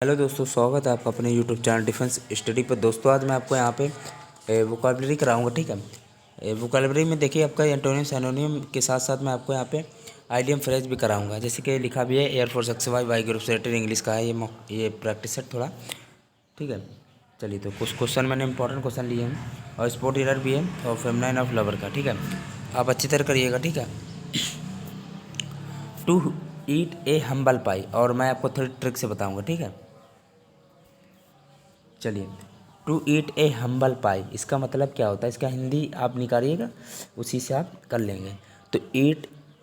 Hello दोस्तों, स्वागत है आपका अपने यूट्यूब चैनल डिफेंस स्टडी पर। दोस्तों आज मैं आपको यहाँ पे वोकैबुलरी कराऊंगा, ठीक है। वोकैबुलरी में देखिए आपका एंटोनिम सिनोनिम के साथ साथ मैं आपको यहाँ पे आइडियम फ्रेज भी कराऊंगा। जैसे कि लिखा भी है एयरफोर्स XY वाई ग्रुप से रिलेटेड इंग्लिश का है ये प्रैक्टिस सेट थोड़ा, ठीक है। चलिए, तो कुछ क्वेश्चन मैंने इंपॉर्टेंट क्वेश्चन लिए हैं और स्पोर्ट एरर भी है और फेमिनाइन ऑफ लवर का, ठीक है। आप अच्छी तरह करिएगा, ठीक है। टू ईट ए हम्बल पाई, और मैं आपको थोड़ी ट्रिक से बताऊँगा, ठीक है। चलिए, टू ईट ए हम्बल पाई इसका मतलब क्या होता है, इसका हिंदी आप निकालिएगा, उसी से आप कर लेंगे। तो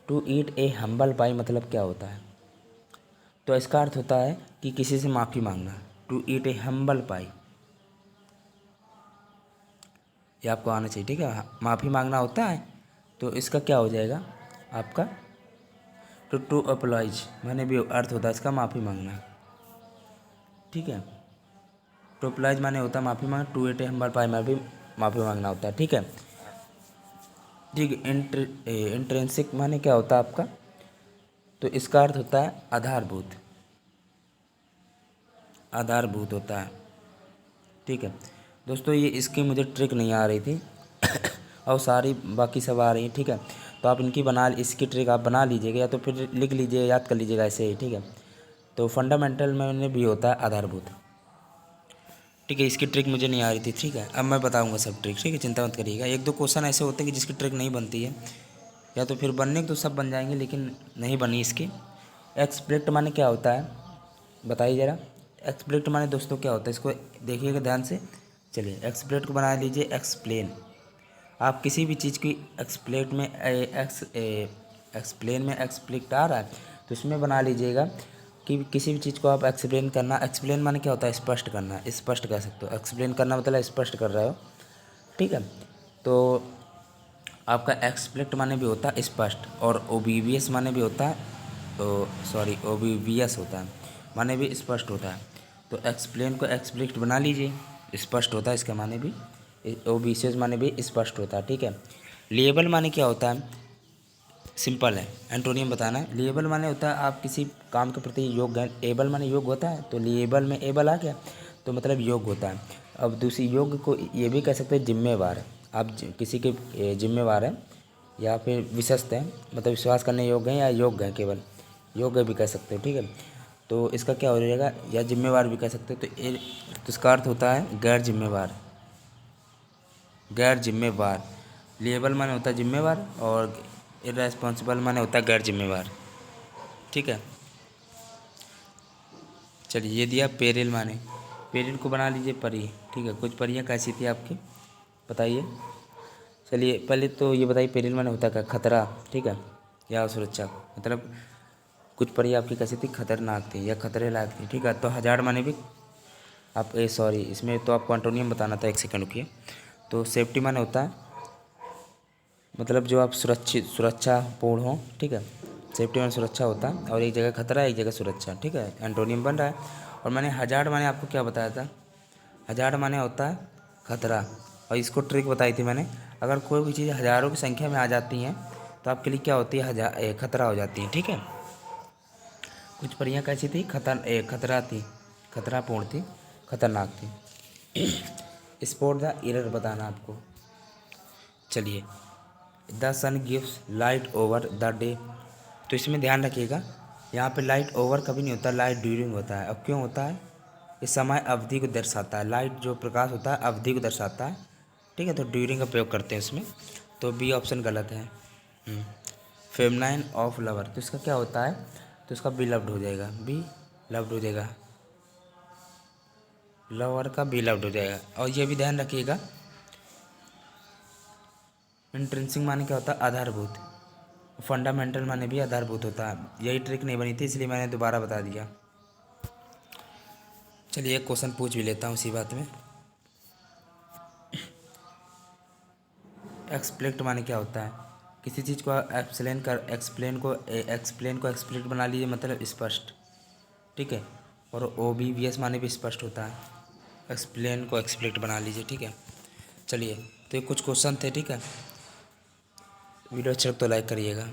टू ईट ए हम्बल पाई मतलब क्या होता है, तो इसका अर्थ होता है कि किसी से माफ़ी मांगना। टू ईट ए हम्बल पाई ये आपको आना चाहिए, ठीक है। माफ़ी मांगना होता है, तो इसका क्या हो जाएगा आपका, टू अपोलाइज माने भी अर्थ होता है इसका माफ़ी मांगना, ठीक है। टू अपोलाइज माने होता है माफ़ी मांगना, टू ईट ए हम्बल पाई में भी माफ़ी मांगना होता है, ठीक है। ठीक, इंट्रिंसिक माने क्या होता है आपका, तो इसका अर्थ होता है आधारभूत, आधारभूत होता है, ठीक है। दोस्तों ये इसकी मुझे ट्रिक नहीं आ रही थी और सारी बाकी सब आ रही हैं, ठीक है। तो आप इनकी इसकी ट्रिक आप बना लीजिएगा या तो फिर लिख लीजिए, याद कर लीजिएगा ऐसे ही, ठीक है। तो फंडामेंटल में भी होता है आधारभूत, ठीक है। इसकी ट्रिक मुझे नहीं आ रही थी, ठीक है। अब मैं बताऊंगा सब ट्रिक, ठीक है, चिंता मत करिएगा। एक दो क्वेश्चन ऐसे होते हैं कि जिसकी ट्रिक नहीं बनती है, या तो फिर बनने तो सब बन जाएंगे लेकिन नहीं बनी इसकी। एक्सप्लिट माने क्या होता है बताइए ज़रा। एक्सप्लिट माने दोस्तों क्या होता है, इसको देखिएगा ध्यान से। चलिए, एक्सप्लिट को बना लीजिए एक्सप्लेन। आप किसी भी चीज़ की एक्सप्लेट में एक्सप्लेन में एक्सप्लिट आ रहा है, तो इसमें बना लीजिएगा कि किसी भी चीज़ को आप एक्सप्लेन करना। एक्सप्लेन माने क्या होता है, स्पष्ट करना, स्पष्ट कह सकते हो। एक्सप्लेन करना मतलब स्पष्ट कर रहे हो, ठीक है। तो आपका एक्सप्लेट माने भी होता है स्पष्ट, और ओबीवियस माने भी होता है, तो सॉरी ओबीवियस होता है माने भी स्पष्ट होता है। तो एक्सप्लेन को एक्सप्लिट बना लीजिए, स्पष्ट होता है इसका माने भी, ओबीवियस माने भी स्पष्ट होता है, ठीक है। लेबल माने क्या होता है, सिंपल है, एंटोनियम बताना है। लेबल माने होता है आप किसी काम के प्रति योग्य हैं। एबल माने योग्य होता है, तो लेबल में एबल आ गया, तो मतलब योग्य होता है। अब दूसरी योग्य को ये भी कह सकते हैं जिम्मेवार है। आप किसी के जिम्मेवार हैं या फिर विश्वस्त हैं, मतलब विश्वास करने योग्य हैं या योग्य हैं, केवल योग्य भी कह सकते हो, ठीक है। तो इसका क्या हो जाएगा, या जिम्मेवार भी कह सकते हो। तो इसका अर्थ होता है गैर जिम्मेवार, गैर जिम्मेवार। लेबल माने होता है जिम्मेवार, और इररेस्पॉन्सिबल माने होता है गैर जिम्मेवार, ठीक है। चलिए, ये दिया पेरिल माने, पेरिल को बना लीजिए परी, ठीक है। कुछ परियाँ कैसी थी आपकी बताइए। चलिए, पहले तो ये बताइए पेरिल माने होता क्या, खतरा, ठीक है, या सुरक्षा, मतलब कुछ परियाँ आपकी कैसी थी, खतरनाक थी या खतरे लायक थी, ठीक है। तो हजार्ड माने भी आप सॉरी, इसमें तो आपको एंटोनियम बताना था, एक सेकंड रुकिए। तो सेफ्टी माने होता है मतलब जो आप सुरक्षापूर्ण हो, ठीक है। सेफ्टी माने सुरक्षा होता है, और एक जगह खतरा एक जगह सुरक्षा, ठीक है। एंटोनियम बन रहा है। और मैंने हजार्ड माने आपको क्या बताया था, हजार्ड माने होता है खतरा, और इसको ट्रिक बताई थी मैंने। अगर कोई भी चीज़ हज़ारों की संख्या में आ जाती हैं, तो आपके लिए क्या होती है, खतरा हो जाती है, ठीक है। कुछ परियाँ कैसी थी, खतरा थी, खतरापूर्ण थी, खतरनाक थी। स्पॉट द एरर बताना आपको। चलिए, the sun gives light over the day, तो इसमें ध्यान रखिएगा, यहाँ पे लाइट ओवर कभी नहीं होता, लाइट ड्यूरिंग होता है। अब क्यों होता है, ये समय अवधि को दर्शाता है। लाइट जो प्रकाश होता है अवधि को दर्शाता है, ठीक है। तो ड्यूरिंग का प्रयोग करते हैं इसमें, तो बी ऑप्शन गलत है। फेमनाइन ऑफ लवर, तो इसका क्या होता है, तो इसका बी लव्ड हो जाएगा, बी लव्ड हो जाएगा, लवर का बी लव्ड हो जाएगा। और ये भी ध्यान रखिएगा, इंट्रिंसिक माने क्या होता है, आधारभूत। फंडामेंटल माने भी आधारभूत होता है। यही ट्रिक नहीं बनी थी, इसलिए मैंने दोबारा बता दिया। चलिए, एक क्वेश्चन पूछ भी लेता हूँ इसी बात में। एक्सप्लेट माने क्या होता है, किसी चीज़ को एक्सप्लेन को एक्सप्लिट बना लीजिए, मतलब स्पष्ट, ठीक है। और ओबीवीएस माने भी स्पष्ट होता है, एक्सप्लेन को एक्सप्लिट बना लीजिए, ठीक है। चलिए, तो ये कुछ क्वेश्चन थे, ठीक है। वीडियो अच्छा तो लाइक करिएगा।